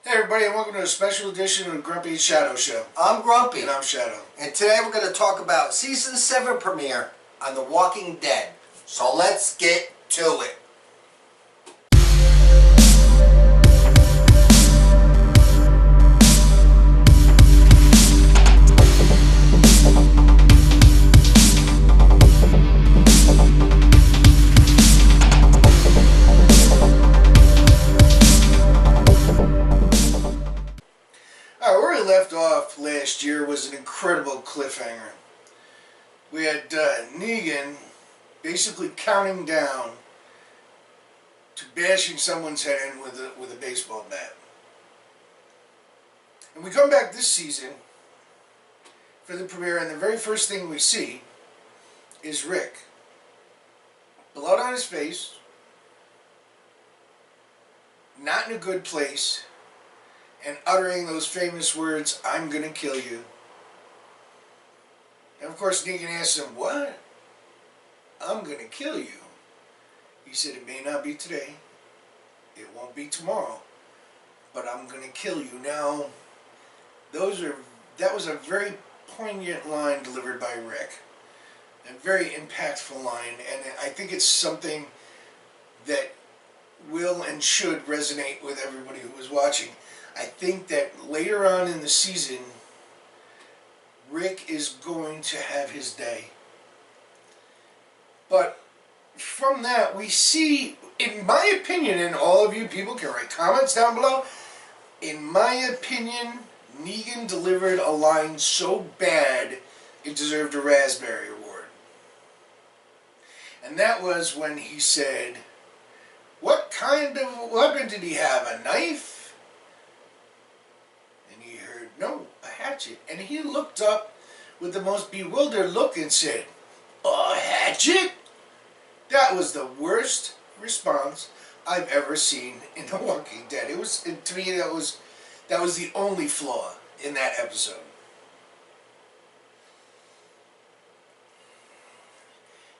Hey everybody, and welcome to a special edition of Grumpy and Shadow Show. I'm Grumpy. And I'm Shadow. And today we're going to talk about Season 7 premiere on The Walking Dead. So let's get to it. Where we left off last year was an incredible cliffhanger. We had Negan basically counting down to bashing someone's head in with a baseball bat. And we come back this season for the premiere, and the very first thing we see is Rick. Blood on his face, not in a good place, and uttering those famous words, "I'm gonna kill you." And of course Negan asks him, "What? I'm gonna kill you?" He said, "It may not be today, it won't be tomorrow, but I'm gonna kill you." Now, that was a very poignant line delivered by Rick. A very impactful line, and I think it's something that will and should resonate with everybody who is watching. I think that later on in the season, Rick is going to have his day. But from that, we see, in my opinion, and all of you people can write comments down below, in my opinion, Negan delivered a line so bad it deserved a Raspberry Award. And that was when he said, "What kind of weapon did he have? A knife?" "No, a hatchet." And he looked up with the most bewildered look and said, "A hatchet?" That was the worst response I've ever seen in The Walking Dead. To me, that was the only flaw in that episode.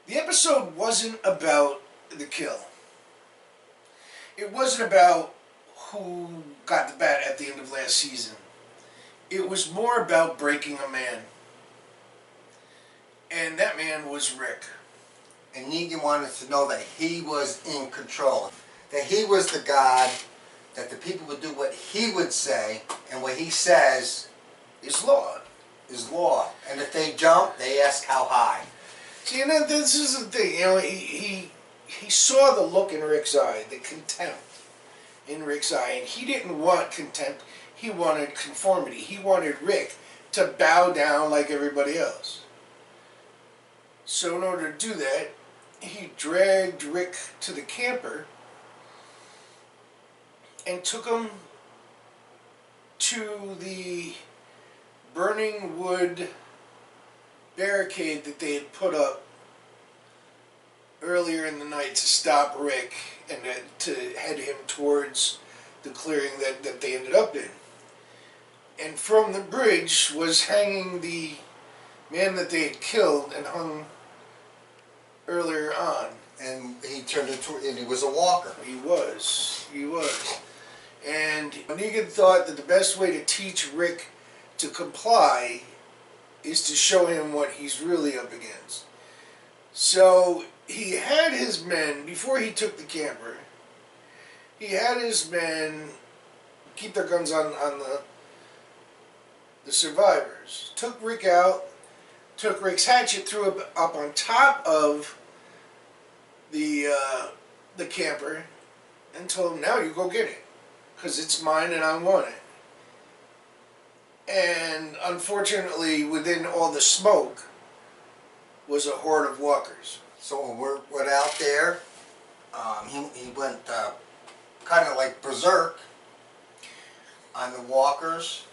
The episode wasn't about the kill. It wasn't about who got the bat at the end of last season. It was more about breaking a man. And that man was Rick. And Negan wanted to know that he was in control. That he was the God, that the people would do what he would say, and what he says is law. Is law. And if they jump, they ask how high. See, and this is the thing, he saw the look in Rick's eye, the contempt in Rick's eye, and he didn't want contempt. He wanted conformity. He wanted Rick to bow down like everybody else. So in order to do that, he dragged Rick to the camper and took him to the burning wood barricade that they had put up earlier in the night to stop Rick and to head him towards the clearing that they ended up in. And from the bridge was hanging the man that they had killed and hung earlier on. And he turned into, and he was a walker. He was. And Negan thought that the best way to teach Rick to comply is to show him what he's really up against. So he had his men, before he took the camper, he had his men keep their guns on the survivors. Took Rick out, took Rick's hatchet, threw it up on top of the camper, and told him, "Now you go get it, because it's mine and I want it." And unfortunately, within all the smoke was a horde of walkers. So when we went out there, he went kind of like berserk on the walkers.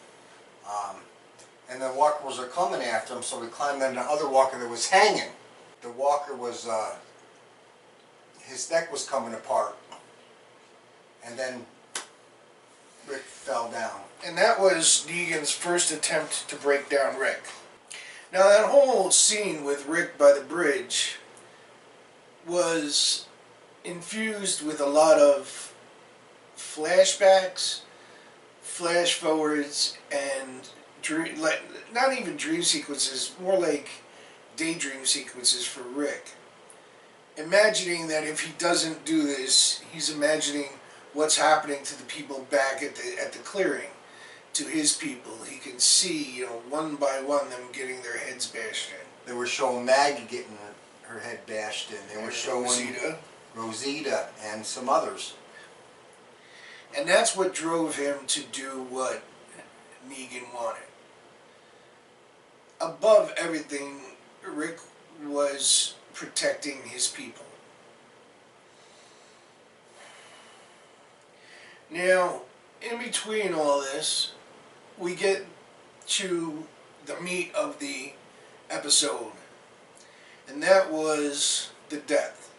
And the walkers were coming after him, so we climbed on the other walker that was hanging. The walker was, his neck was coming apart. And then Rick fell down. And that was Negan's first attempt to break down Rick. Now that whole scene with Rick by the bridge was infused with a lot of flashbacks flash forwards and dream, like, not even dream sequences, more like daydream sequences for Rick. Imagining that if he doesn't do this, he's imagining what's happening to the people back at the clearing, to his people. He can see, one by one, them getting their heads bashed in. They were showing Maggie getting her head bashed in. They were showing Rosita and some others. And that's what drove him to do what Negan wanted. Above everything, Rick was protecting his people. Now, in between all this, we get to the meat of the episode, and that was the death.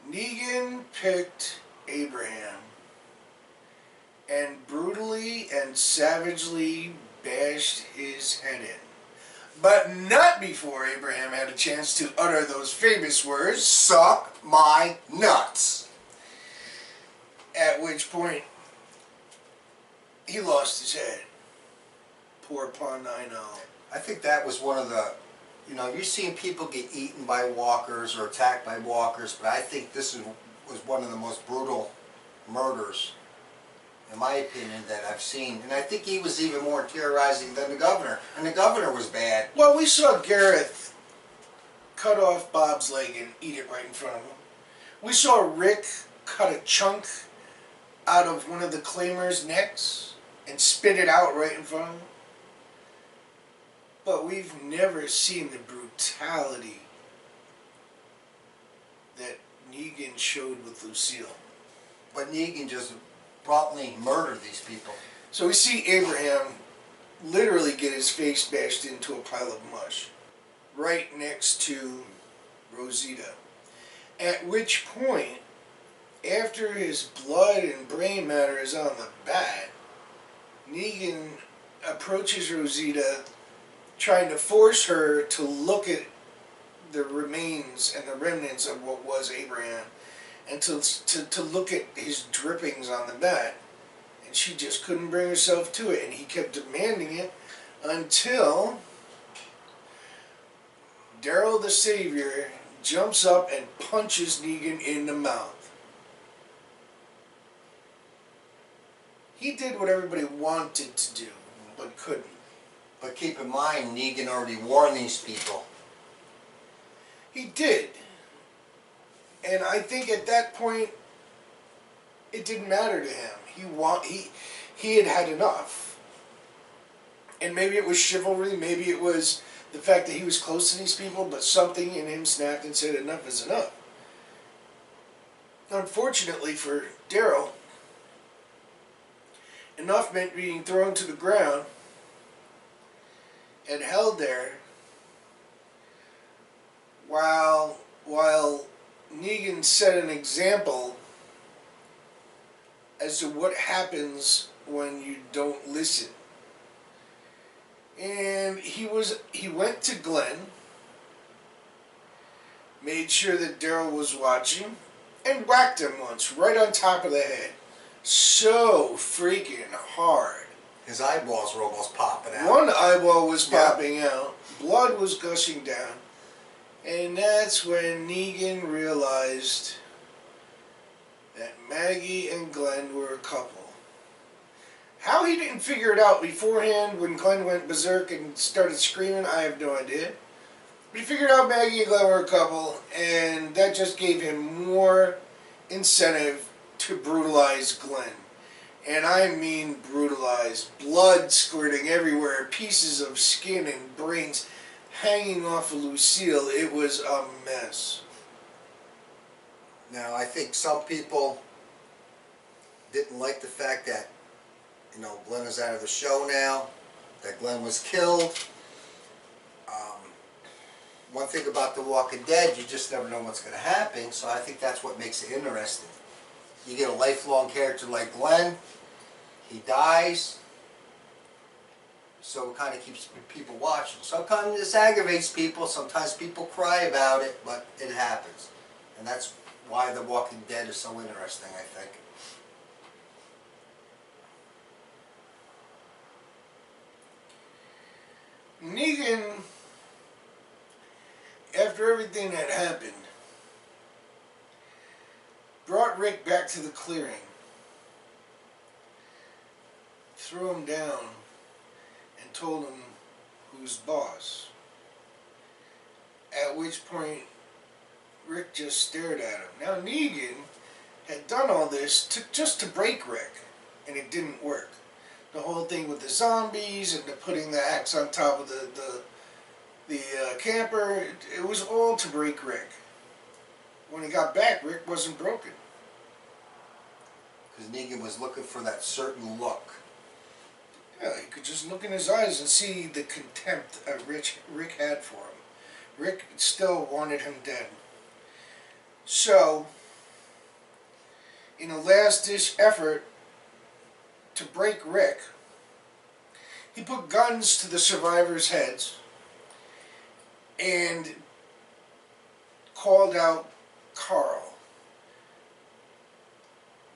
Negan picked Abraham and brutally and savagely bashed his head in. But not before Abraham had a chance to utter those famous words, "Suck my nuts." At which point, he lost his head. Poor pun, I know. I think that was one of the, you've seen people get eaten by walkers or attacked by walkers, but I think this was one of the most brutal murders, in my opinion, that I've seen. And I think he was even more terrorizing than the governor. And the governor was bad. Well, we saw Gareth cut off Bob's leg and eat it right in front of him. We saw Rick cut a chunk out of one of the claimers' necks and spit it out right in front of him. But we've never seen the brutality that Negan showed with Lucille. But Negan just promptly murdered these people. So we see Abraham literally get his face bashed into a pile of mush right next to Rosita. At which point, after his blood and brain matter is on the bat, Negan approaches Rosita, trying to force her to look at the remains and the remnants of what was Abraham, and to look at his drippings on the bat. And she just couldn't bring herself to it, and he kept demanding it until Daryl the Savior jumps up and punches Negan in the mouth. He did what everybody wanted to do, but couldn't. But keep in mind, Negan already warned these people. He did. And I think at that point, it didn't matter to him. He had had enough. And maybe it was chivalry, maybe it was the fact that he was close to these people, but something in him snapped and said enough is enough. Unfortunately for Daryl, enough meant being thrown to the ground and held there while Negan set an example as to what happens when you don't listen. And he went to Glenn, made sure that Daryl was watching, and whacked him once right on top of the head. So freaking hard. His eyeballs were almost popping out. One eyeball was popping out, blood was gushing down, and that's when Negan realized that Maggie and Glenn were a couple. How he didn't figure it out beforehand when Glenn went berserk and started screaming, I have no idea. But he figured out Maggie and Glenn were a couple, and that just gave him more incentive to brutalize Glenn. And I mean brutalize. Blood squirting everywhere, pieces of skin and brains hanging off of Lucille. It was a mess. Now, I think some people didn't like the fact that, Glenn is out of the show now, that Glenn was killed. One thing about The Walking Dead, you just never know what's going to happen, so I think that's what makes it interesting. You get a lifelong character like Glenn, he dies, so it kind of keeps people watching. Sometimes this aggravates people, sometimes people cry about it, but it happens. And that's why The Walking Dead is so interesting, I think. Negan, after everything that happened, brought Rick back to the clearing, threw him down, and told him who's boss. At which point, Rick just stared at him. Now, Negan had done all this just to break Rick, and it didn't work. The whole thing with the zombies and the putting the axe on top of the camper, it was all to break Rick. When he got back, Rick wasn't broken. Because Negan was looking for that certain look. Yeah, you could just look in his eyes and see the contempt that Rick had for him. Rick still wanted him dead. So, in a last-ditch effort to break Rick, he put guns to the survivors' heads and called out Carl.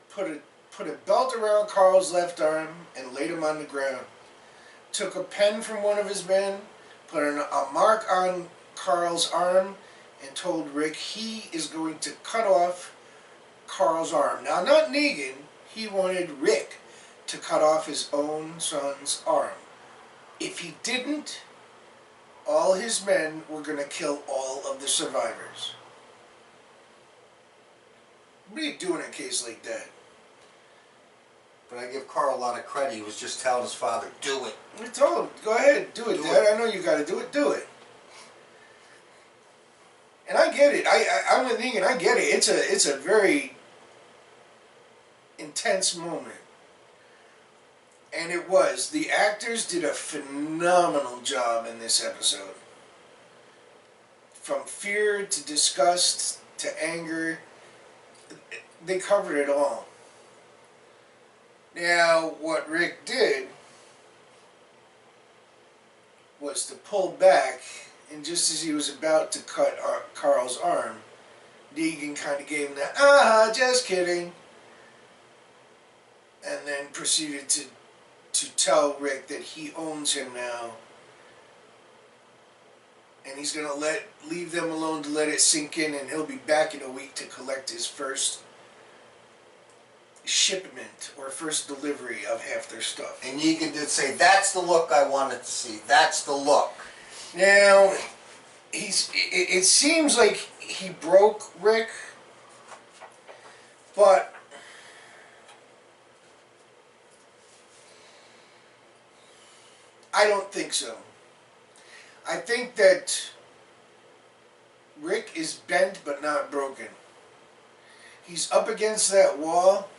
Put a belt around Carl's left arm and laid him on the ground. Took a pen from one of his men, put a mark on Carl's arm, and told Rick he is going to cut off Carl's arm. Now, not Negan. He wanted Rick to cut off his own son's arm. If he didn't, all his men were going to kill all of the survivors. What do you do in a case like that? But I give Carl a lot of credit. He was just telling his father, do it. I told him, go ahead, do it, Dad. I know you got to do it. Do it. And I get it. I'm with Negan. I get it. It's a very intense moment. And it was. The actors did a phenomenal job in this episode. From fear to disgust to anger, they covered it all. Now, what Rick did was to pull back, and just as he was about to cut Carl's arm, Negan kind of gave him that, just kidding, and then proceeded to tell Rick that he owns him now, and he's going to leave them alone to let it sink in, and he'll be back in a week to collect his first shipment or first delivery of half their stuff. And Negan did say, that's the look I wanted to see. That's the look. Now, it seems like he broke Rick, but I don't think so. I think that Rick is bent but not broken. He's up against that wall,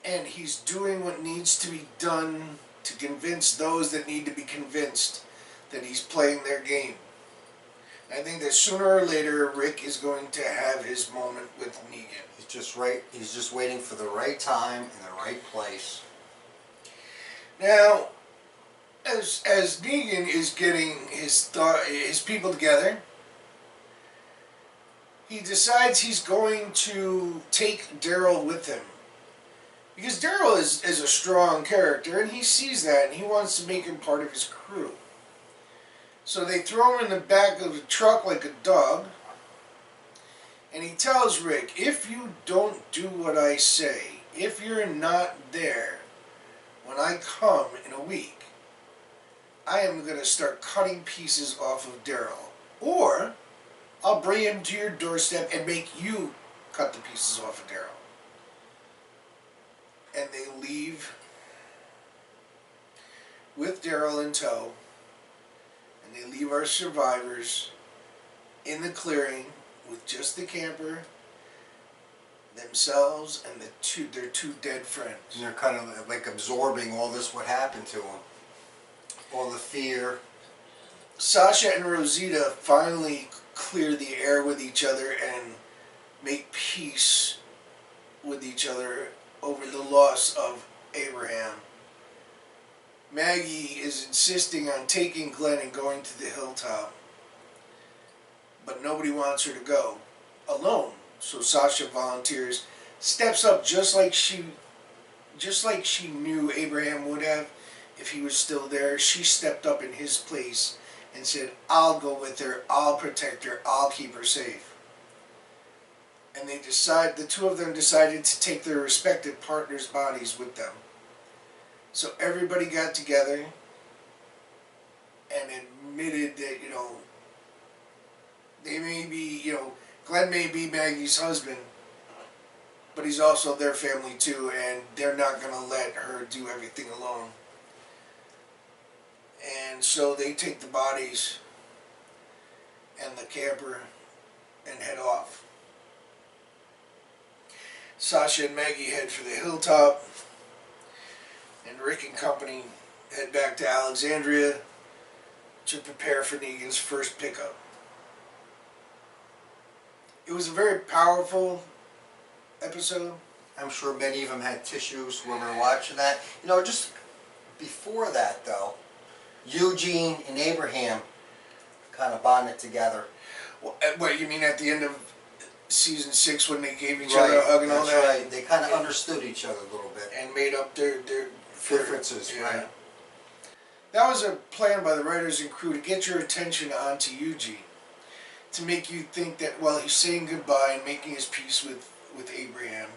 and he's doing what needs to be done to convince those that need to be convinced that he's playing their game. I think that sooner or later, Rick is going to have his moment with Negan. He's just waiting for the right time in the right place. Now, as Negan is getting his people together, he decides he's going to take Daryl with him. Because Daryl is a strong character, and he sees that, and he wants to make him part of his crew. So they throw him in the back of the truck like a dog, and he tells Rick, if you don't do what I say, if you're not there when I come in a week, I am going to start cutting pieces off of Daryl. Or I'll bring him to your doorstep and make you cut the pieces off of Daryl. And they leave with Daryl in tow. And they leave our survivors in the clearing with just the camper, themselves, and their two dead friends. And they're kind of like absorbing all this, what happened to them. All the fear. Sasha and Rosita finally clear the air with each other and make peace with each other over the loss of Abraham. Maggie is insisting on taking Glenn and going to the hilltop, but nobody wants her to go alone. So Sasha volunteers, steps up just like she knew Abraham would have, if he was still there, she stepped up in his place and said, I'll go with her, I'll protect her, I'll keep her safe. And the two of them decided to take their respective partners' bodies with them. So everybody got together and admitted that, they may be, Glenn may be Maggie's husband, but he's also their family too, and they're not going to let her do everything alone. And so they take the bodies and the camper and head off. Sasha and Maggie head for the hilltop, and Rick and company head back to Alexandria to prepare for Negan's first pickup. It was a very powerful episode. I'm sure many of them had tissues when we were watching that. Just before that, though, Eugene and Abraham kind of bonded together. What, you mean at the end of season 6 when they gave each other a hug and all that? That's right. They kind of understood each other a little bit. And made up their differences, right. That was a plan by the writers and crew to get your attention onto Eugene. To make you think that, well, he's saying goodbye and making his peace with Abraham.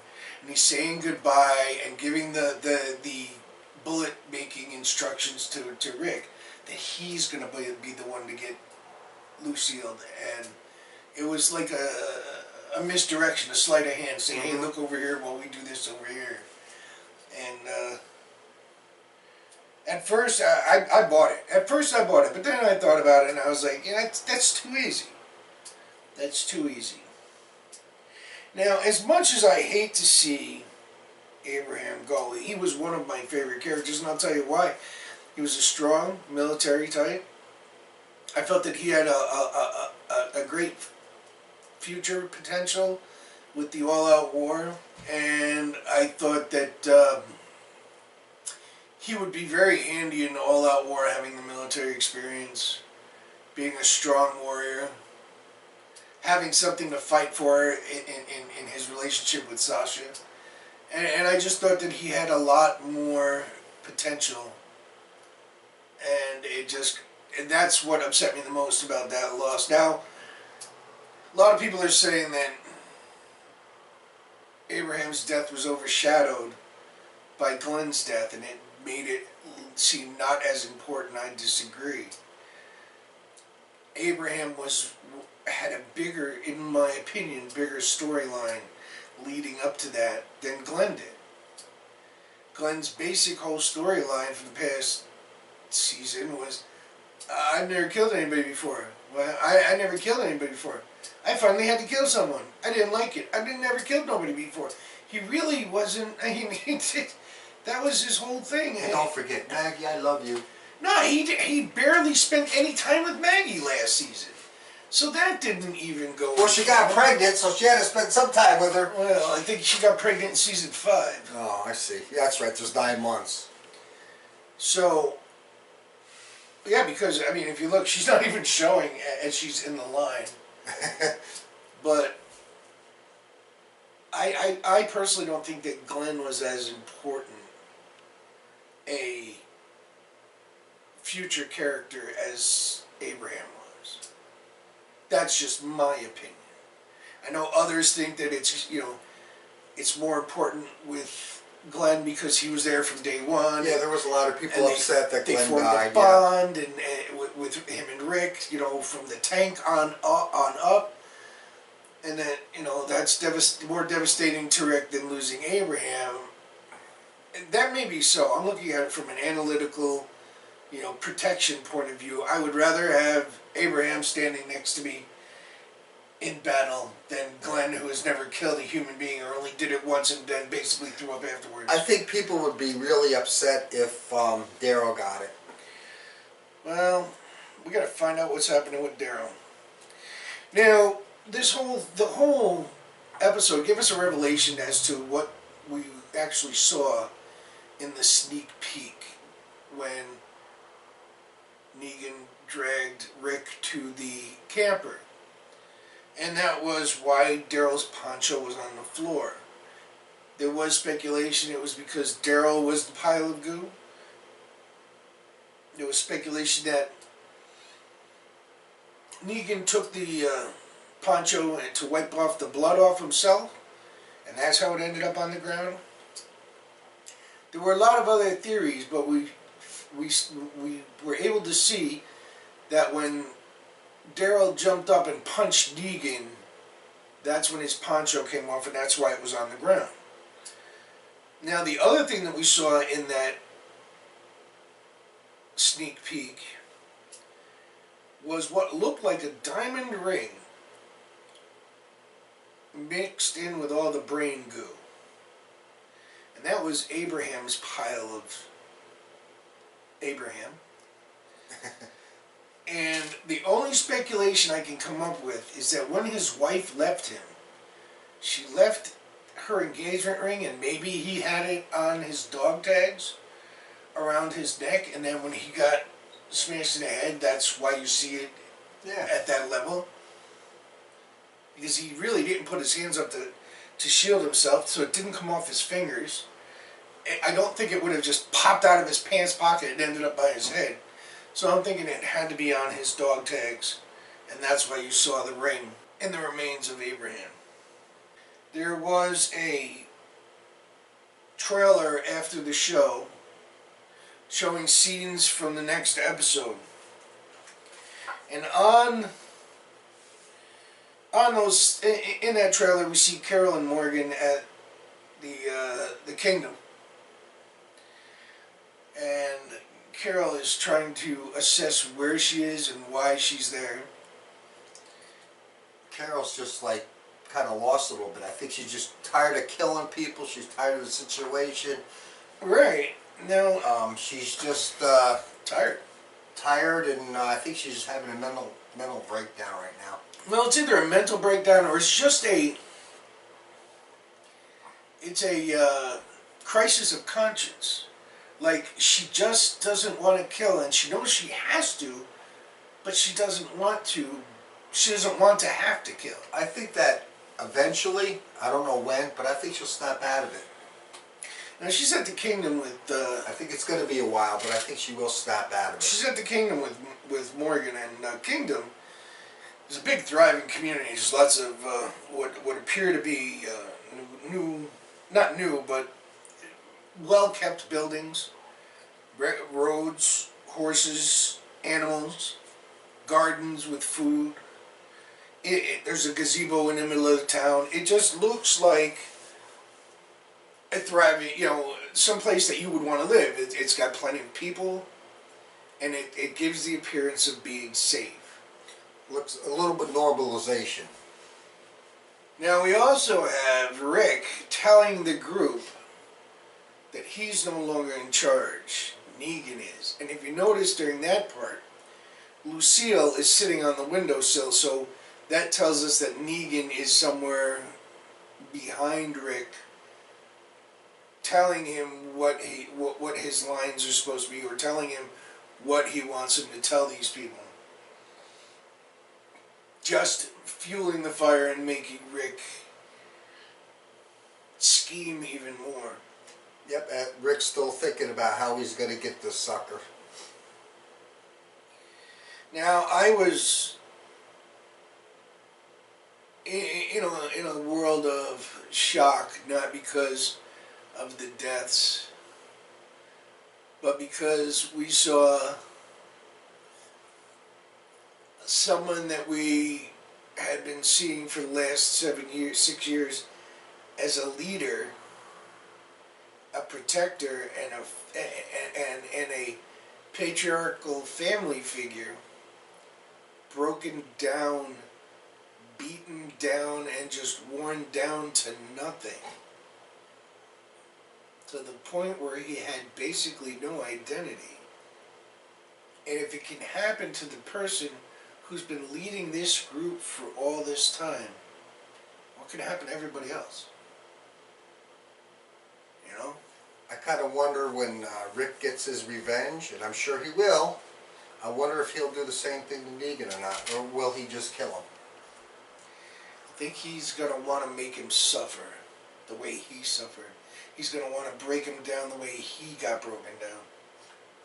And he's saying goodbye and giving the bullet-making instructions to Rick. That he's going to be the one to get Lucille. And it was like a misdirection, a sleight of hand, saying, hey, look over here while we do this over here. And at first, I bought it. But then I thought about it, and I was like, yeah, that's too easy. That's too easy. Now, as much as I hate to see Abraham go, he was one of my favorite characters, and I'll tell you why. He was a strong military type. I felt that he had a great future potential with the all-out war, and I thought that he would be very handy in the all-out war, having the military experience, being a strong warrior, having something to fight for in his relationship with Sasha. And I just thought that he had a lot more potential. And that's what upset me the most about that loss. Now, a lot of people are saying that Abraham's death was overshadowed by Glenn's death, and it made it seem not as important. I disagree. Abraham had a bigger, in my opinion, bigger storyline leading up to that than Glenn did. Glenn's basic whole storyline for the past season was, I've never killed anybody before. Well, I never killed anybody before. I finally had to kill someone. I didn't like it. I never killed nobody before. He really wasn't, that was his whole thing. And don't forget, Maggie, I love you. No, he barely spent any time with Maggie last season. So that didn't even go... Well, she got pregnant, so she had to spend some time with her. Well, I think she got pregnant in season 5. Oh, I see. Yeah, that's right. There's 9 months. So, yeah, because, if you look, she's not even showing as she's in the line. But I personally don't think that Glenn was as important a future character as Abraham was. That's just my opinion. I know others think that it's more important with Glenn because he was there from day one. Yeah, there was a lot of people upset that Glenn died. They formed a bond, and with him and Rick, from the tank on up. And that, that's more devastating to Rick than losing Abraham. And that may be so. I'm looking at it from an analytical, protection point of view. I would rather have Abraham standing next to me in battle than Glenn, who has never killed a human being or only did it once and then basically threw up afterwards. I think people would be really upset if Daryl got it. Well, we got to find out what's happening with Daryl. Now, the whole episode gave us a revelation as to what we actually saw in the sneak peek when Negan dragged Rick to the camper. And that was why Daryl's poncho was on the floor. There was speculation it was because Daryl was the pile of goo. there was speculation that Negan took the poncho to wipe off the blood off himself, and that's how it ended up on the ground. There were a lot of other theories, but we were able to see that when Daryl jumped up and punched Negan, that's when his poncho came off, and that's why it was on the ground. Now, the other thing that we saw in that sneak peek was what looked like a diamond ring mixed in with all the brain goo. And that was Abraham's pile of Abraham. And the only speculation I can come up with is that when his wife left him, she left her engagement ring, and maybe he had it on his dog tags around his neck, and then when he got smashed in the head, that's why you see it at that level. Because he really didn't put his hands up to shield himself, so it didn't come off his fingers. I don't think it would have just popped out of his pants pocket and ended up by his head. So I'm thinking it had to be on his dog tags, and that's why you saw the ring and the remains of Abraham. There was a trailer after the show showing scenes from the next episode. And on those, in that trailer, we see Carol and Morgan at the kingdom. And Carol is trying to assess where she is and why she's there. Carol's just like kind of lost a little bit. I think she's just tired of killing people. She's tired of the situation. Right. Now, she's just tired. Tired, and I think she's just having a mental breakdown right now. Well, it's either a mental breakdown or it's just a crisis of conscience. Like, she just doesn't want to kill, and she knows she has to, but she doesn't want to. She doesn't want to have to kill. I think that eventually, I don't know when, but I think she'll snap out of it. Now, she's at the kingdom with... I think it's going to be a while, but I think she will snap out of it. She's at the kingdom with Morgan, and Kingdom is a big, thriving community. There's lots of what appear to be not new, but well-kept buildings, roads, horses, animals, gardens with food. There's a gazebo in the middle of the town. It just looks like a thriving, someplace that you would want to live. It's got plenty of people, and it gives the appearance of being safe. Looks a little bit normalization. Now we also have Rick telling the group that he's no longer in charge. Negan is. And if you notice during that part, Lucille is sitting on the windowsill, so that tells us that Negan is somewhere behind Rick, telling him what his lines are supposed to be, or telling him what he wants him to tell these people. Just fueling the fire and making Rick scheme even more. Yep, Rick's still thinking about how he's going to get this sucker. Now, I was in a world of shock, not because of the deaths, but because we saw someone that we had been seeing for the last 6 years as a leader, a protector, and a patriarchal family figure, broken down, beaten down, and just worn down to nothing. To the point where he had basically no identity. And if it can happen to the person who's been leading this group for all this time, what can happen to everybody else? You know? I kind of wonder when Rick gets his revenge, and I'm sure he will, I wonder if he'll do the same thing to Negan or not, or will he just kill him? I think he's going to want to make him suffer the way he suffered. He's going to want to break him down the way he got broken down.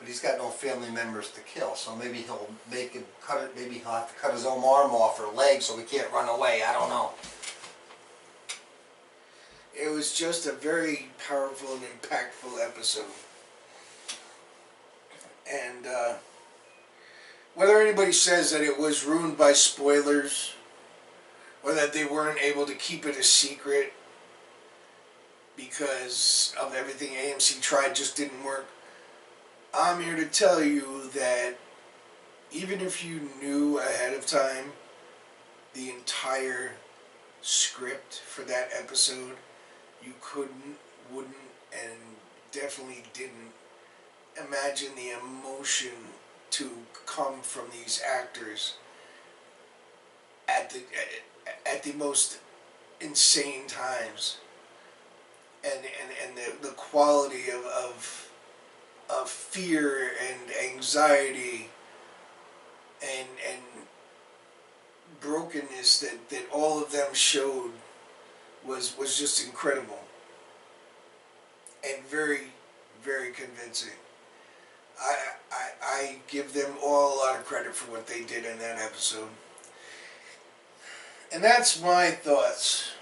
but he's got no family members to kill. So maybe he'll make him cut it. Maybe he'll have to cut his own arm off or leg so he can't run away. I don't know. It was just a very powerful and impactful episode. And whether anybody says that it was ruined by spoilers or that they weren't able to keep it a secret because of everything AMC tried just didn't work, I'm here to tell you that even if you knew ahead of time the entire script for that episode, you couldn't, wouldn't, and definitely didn't imagine the emotion to come from these actors at the most insane times, and the quality of fear and anxiety and brokenness that all of them showed was just incredible and very, very convincing. I give them all a lot of credit for what they did in that episode. And that's my thoughts.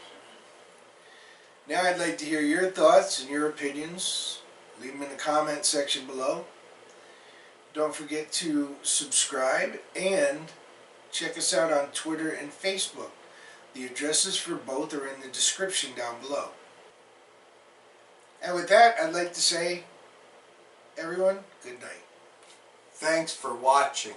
Now I'd like to hear your thoughts and your opinions. Leave them in the comment section below. Don't forget to subscribe and check us out on Twitter and Facebook. The addresses for both are in the description down below. And with that, I'd like to say, everyone, good night. Thanks for watching.